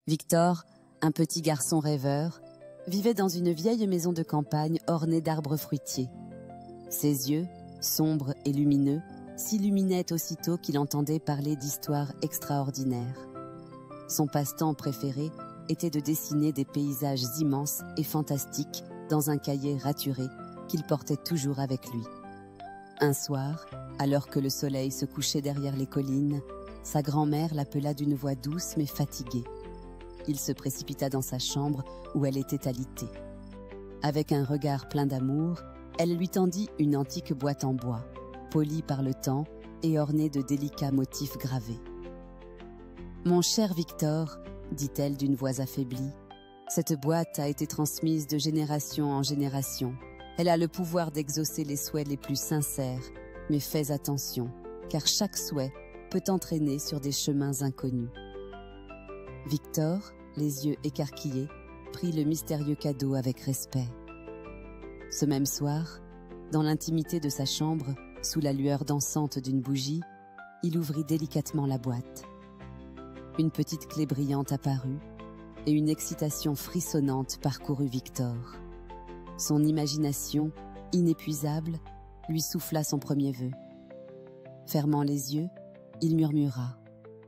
Victor, un petit garçon rêveur, vivait dans une vieille maison de campagne ornée d'arbres fruitiers. Ses yeux, sombres et lumineux, s'illuminaient aussitôt qu'il entendait parler d'histoires extraordinaires. Son passe-temps préféré était de dessiner des paysages immenses et fantastiques dans un cahier raturé qu'il portait toujours avec lui. Un soir, alors que le soleil se couchait derrière les collines, sa grand-mère l'appela d'une voix douce mais fatiguée. Il se précipita dans sa chambre où elle était alitée. Avec un regard plein d'amour, elle lui tendit une antique boîte en bois, polie par le temps et ornée de délicats motifs gravés. « Mon cher Victor, » dit-elle d'une voix affaiblie, « cette boîte a été transmise de génération en génération. Elle a le pouvoir d'exaucer les souhaits les plus sincères, mais fais attention, car chaque souhait peut entraîner sur des chemins inconnus. » Victor, les yeux écarquillés, prit le mystérieux cadeau avec respect. Ce même soir, dans l'intimité de sa chambre, sous la lueur dansante d'une bougie, il ouvrit délicatement la boîte. Une petite clé brillante apparut, et une excitation frissonnante parcourut Victor. Son imagination, inépuisable, lui souffla son premier vœu. Fermant les yeux, il murmura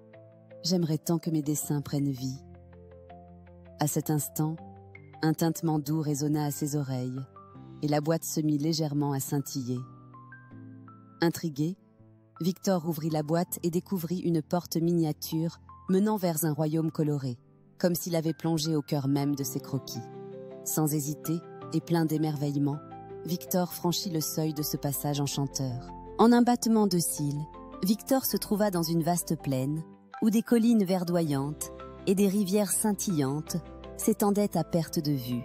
« J'aimerais tant que mes dessins prennent vie. » À cet instant, un tintement doux résonna à ses oreilles, et la boîte se mit légèrement à scintiller. Intrigué, Victor ouvrit la boîte et découvrit une porte miniature menant vers un royaume coloré, comme s'il avait plongé au cœur même de ses croquis. Sans hésiter et plein d'émerveillement, Victor franchit le seuil de ce passage enchanteur. En un battement de cils, Victor se trouva dans une vaste plaine, où des collines verdoyantes et des rivières scintillantes s'étendaient à perte de vue.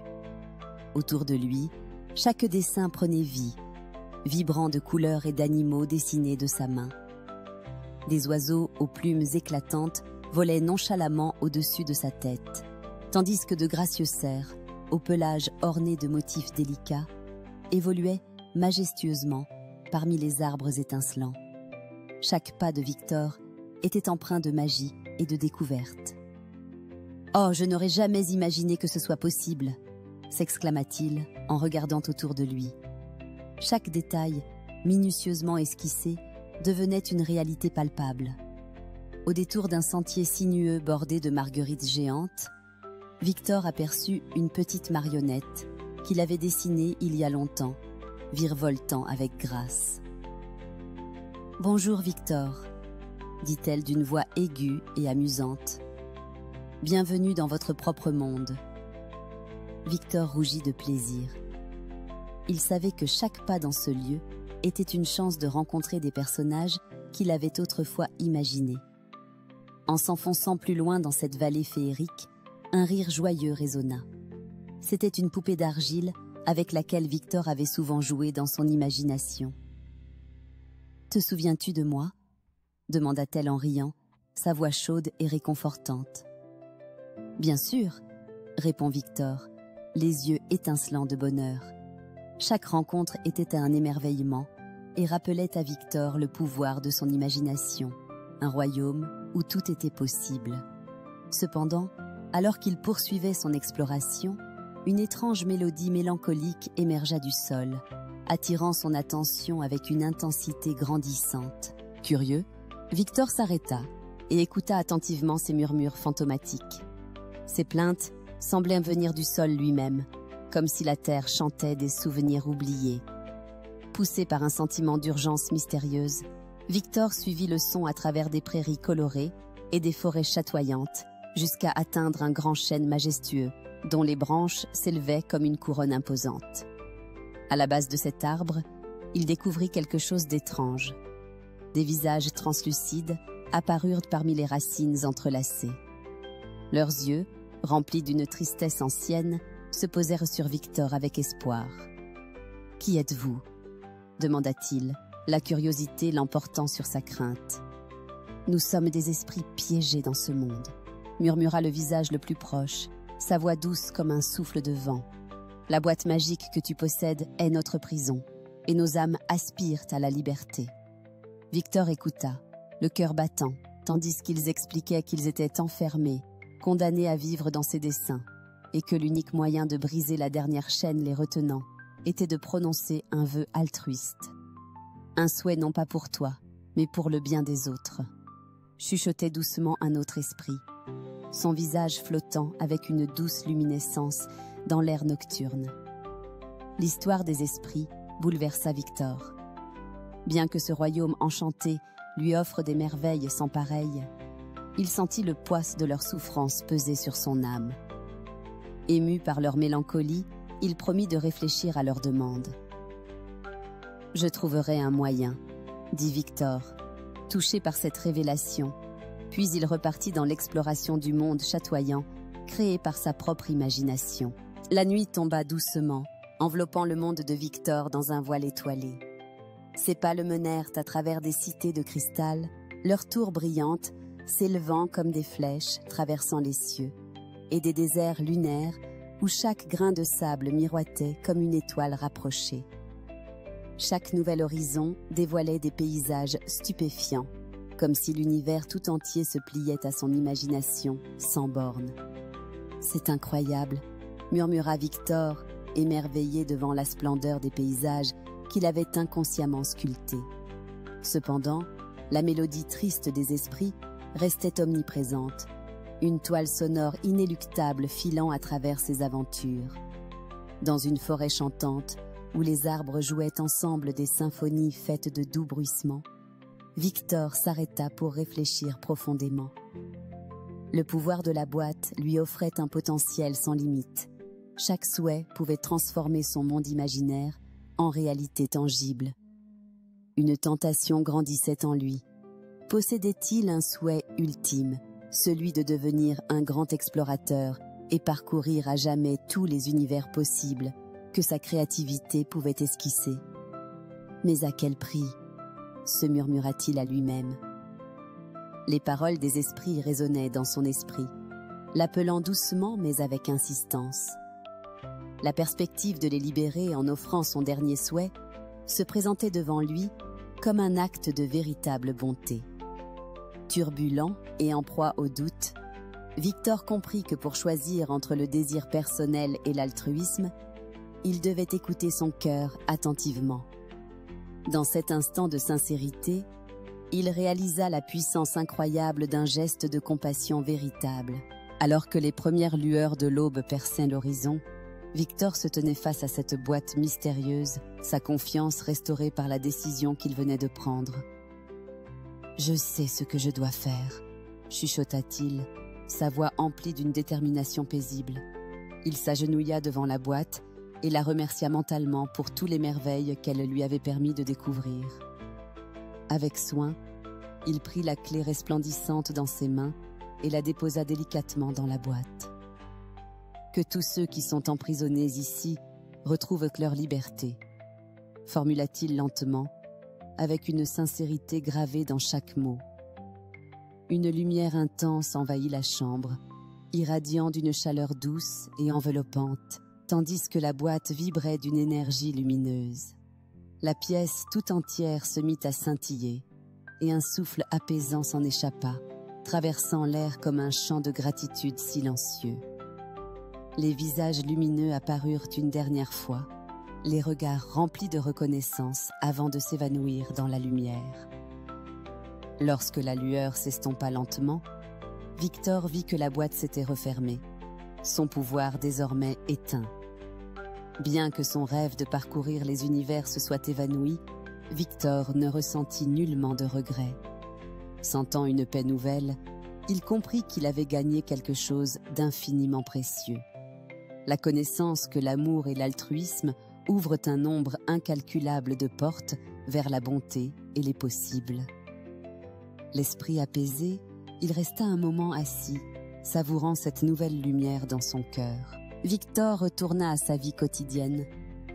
Autour de lui, chaque dessin prenait vie, vibrant de couleurs et d'animaux dessinés de sa main. Des oiseaux aux plumes éclatantes volaient nonchalamment au-dessus de sa tête, tandis que de gracieux cerfs, au pelage orné de motifs délicats, évoluaient majestueusement parmi les arbres étincelants. Chaque pas de Victor était empreint de magie et de découverte. « Oh, je n'aurais jamais imaginé que ce soit possible !» s'exclama-t-il en regardant autour de lui. Chaque détail, minutieusement esquissé, devenait une réalité palpable. Au détour d'un sentier sinueux bordé de marguerites géantes, Victor aperçut une petite marionnette qu'il avait dessinée il y a longtemps, virevoltant avec grâce. « Bonjour Victor », dit-elle d'une voix aiguë et amusante. « Bienvenue dans votre propre monde. » Victor rougit de plaisir. Il savait que chaque pas dans ce lieu était une chance de rencontrer des personnages qu'il avait autrefois imaginés. En s'enfonçant plus loin dans cette vallée féerique, un rire joyeux résonna. C'était une poupée d'argile avec laquelle Victor avait souvent joué dans son imagination. « Te souviens-tu de moi ?» demanda-t-elle en riant, sa voix chaude et réconfortante. « Bien sûr !» répond Victor, les yeux étincelants de bonheur. Chaque rencontre était un émerveillement et rappelait à Victor le pouvoir de son imagination, un royaume où tout était possible. Cependant, alors qu'il poursuivait son exploration, une étrange mélodie mélancolique émergea du sol, attirant son attention avec une intensité grandissante. Curieux, Victor s'arrêta et écouta attentivement ces murmures fantomatiques. Ces plaintes semblaient venir du sol lui-même, comme si la terre chantait des souvenirs oubliés. Poussé par un sentiment d'urgence mystérieuse, Victor suivit le son à travers des prairies colorées et des forêts chatoyantes, jusqu'à atteindre un grand chêne majestueux, dont les branches s'élevaient comme une couronne imposante. À la base de cet arbre, il découvrit quelque chose d'étrange. Des visages translucides apparurent parmi les racines entrelacées. Leurs yeux, remplis d'une tristesse ancienne, se posèrent sur Victor avec espoir. « Qui êtes-vous » demanda-t-il, la curiosité l'emportant sur sa crainte. « Nous sommes des esprits piégés dans ce monde » murmura le visage le plus proche, sa voix douce comme un souffle de vent. « La boîte magique que tu possèdes est notre prison, et nos âmes aspirent à la liberté. » Victor écouta, le cœur battant, tandis qu'ils expliquaient qu'ils étaient enfermés, condamnés à vivre dans ses desseins, et que l'unique moyen de briser la dernière chaîne les retenant était de prononcer un vœu altruiste. Un souhait non pas pour toi, mais pour le bien des autres. Chuchotait doucement un autre esprit, son visage flottant avec une douce luminescence dans l'air nocturne. L'histoire des esprits bouleversa Victor. Bien que ce royaume enchanté lui offre des merveilles sans pareilles, il sentit le poids de leur souffrance peser sur son âme. Ému par leur mélancolie, il promit de réfléchir à leurs demandes. « Je trouverai un moyen », dit Victor, touché par cette révélation, puis il repartit dans l'exploration du monde chatoyant, créé par sa propre imagination. La nuit tomba doucement, enveloppant le monde de Victor dans un voile étoilé. Ses pas le menèrent à travers des cités de cristal, leurs tours brillantes s'élevant comme des flèches traversant les cieux, et des déserts lunaires où chaque grain de sable miroitait comme une étoile rapprochée. Chaque nouvel horizon dévoilait des paysages stupéfiants, comme si l'univers tout entier se pliait à son imagination sans bornes. « C'est incroyable », murmura Victor, émerveillé devant la splendeur des paysages qu'il avait inconsciemment sculptés. Cependant, la mélodie triste des esprits restait omniprésente, une toile sonore inéluctable filant à travers ses aventures. Dans une forêt chantante, où les arbres jouaient ensemble des symphonies faites de doux bruissements, Victor s'arrêta pour réfléchir profondément. Le pouvoir de la boîte lui offrait un potentiel sans limite. Chaque souhait pouvait transformer son monde imaginaire en réalité tangible. Une tentation grandissait en lui. Possédait-il un souhait ultime, celui de devenir un grand explorateur et parcourir à jamais tous les univers possibles que sa créativité pouvait esquisser? Mais à quel prix? Se murmura-t-il à lui-même. Les paroles des esprits résonnaient dans son esprit, l'appelant doucement mais avec insistance. La perspective de les libérer en offrant son dernier souhait se présentait devant lui comme un acte de véritable bonté. Turbulent et en proie au doute, Victor comprit que pour choisir entre le désir personnel et l'altruisme, il devait écouter son cœur attentivement. Dans cet instant de sincérité, il réalisa la puissance incroyable d'un geste de compassion véritable. Alors que les premières lueurs de l'aube perçaient l'horizon, Victor se tenait face à cette boîte mystérieuse, sa confiance restaurée par la décision qu'il venait de prendre. « Je sais ce que je dois faire », chuchota-t-il, sa voix emplie d'une détermination paisible. Il s'agenouilla devant la boîte et la remercia mentalement pour tous les merveilles qu'elle lui avait permis de découvrir. Avec soin, il prit la clé resplendissante dans ses mains et la déposa délicatement dans la boîte. Que tous ceux qui sont emprisonnés ici retrouvent leur liberté, formula-t-il lentement, avec une sincérité gravée dans chaque mot. Une lumière intense envahit la chambre, irradiant d'une chaleur douce et enveloppante, tandis que la boîte vibrait d'une énergie lumineuse. La pièce tout entière se mit à scintiller, et un souffle apaisant s'en échappa, traversant l'air comme un chant de gratitude silencieux. Les visages lumineux apparurent une dernière fois, les regards remplis de reconnaissance avant de s'évanouir dans la lumière. Lorsque la lueur s'estompa lentement, Victor vit que la boîte s'était refermée, son pouvoir désormais éteint. Bien que son rêve de parcourir les univers se soit évanoui, Victor ne ressentit nullement de regret. Sentant une paix nouvelle, il comprit qu'il avait gagné quelque chose d'infiniment précieux. La connaissance que l'amour et l'altruisme ouvrent un nombre incalculable de portes vers la bonté et les possibles. L'esprit apaisé, il resta un moment assis, savourant cette nouvelle lumière dans son cœur. Victor retourna à sa vie quotidienne,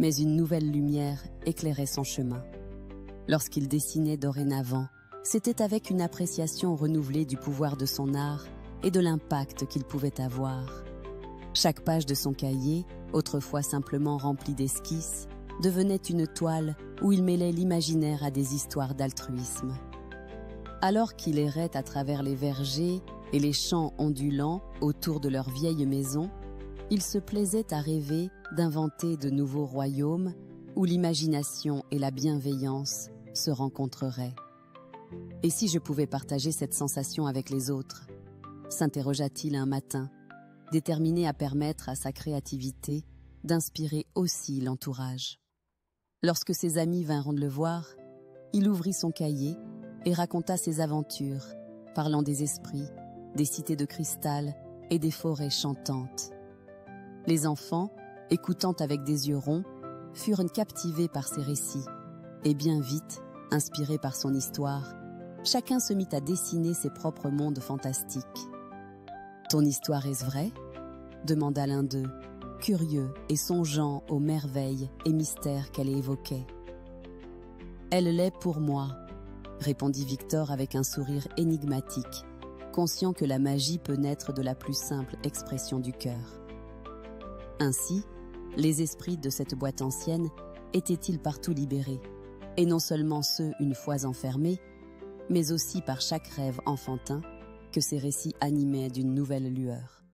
mais une nouvelle lumière éclairait son chemin. Lorsqu'il dessinait dorénavant, c'était avec une appréciation renouvelée du pouvoir de son art et de l'impact qu'il pouvait avoir. Chaque page de son cahier, autrefois simplement remplie d'esquisses, devenait une toile où il mêlait l'imaginaire à des histoires d'altruisme. Alors qu'il errait à travers les vergers, et les champs ondulants autour de leur vieille maison, ils se plaisaient à rêver d'inventer de nouveaux royaumes où l'imagination et la bienveillance se rencontreraient. « Et si je pouvais partager cette sensation avec les autres ?» s'interrogea-t-il un matin, déterminé à permettre à sa créativité d'inspirer aussi l'entourage. Lorsque ses amis vinrent le voir, il ouvrit son cahier et raconta ses aventures, parlant des esprits, des cités de cristal et des forêts chantantes. Les enfants, écoutant avec des yeux ronds, furent captivés par ses récits, et bien vite, inspirés par son histoire, chacun se mit à dessiner ses propres mondes fantastiques. « Ton histoire est-ce vraie ?» demanda l'un d'eux, curieux et songeant aux merveilles et mystères qu'elle évoquait. « Elle l'est pour moi », répondit Victor avec un sourire énigmatique, conscient que la magie peut naître de la plus simple expression du cœur. Ainsi, les esprits de cette boîte ancienne étaient-ils partout libérés, et non seulement ceux une fois enfermés, mais aussi par chaque rêve enfantin que ces récits animaient d'une nouvelle lueur.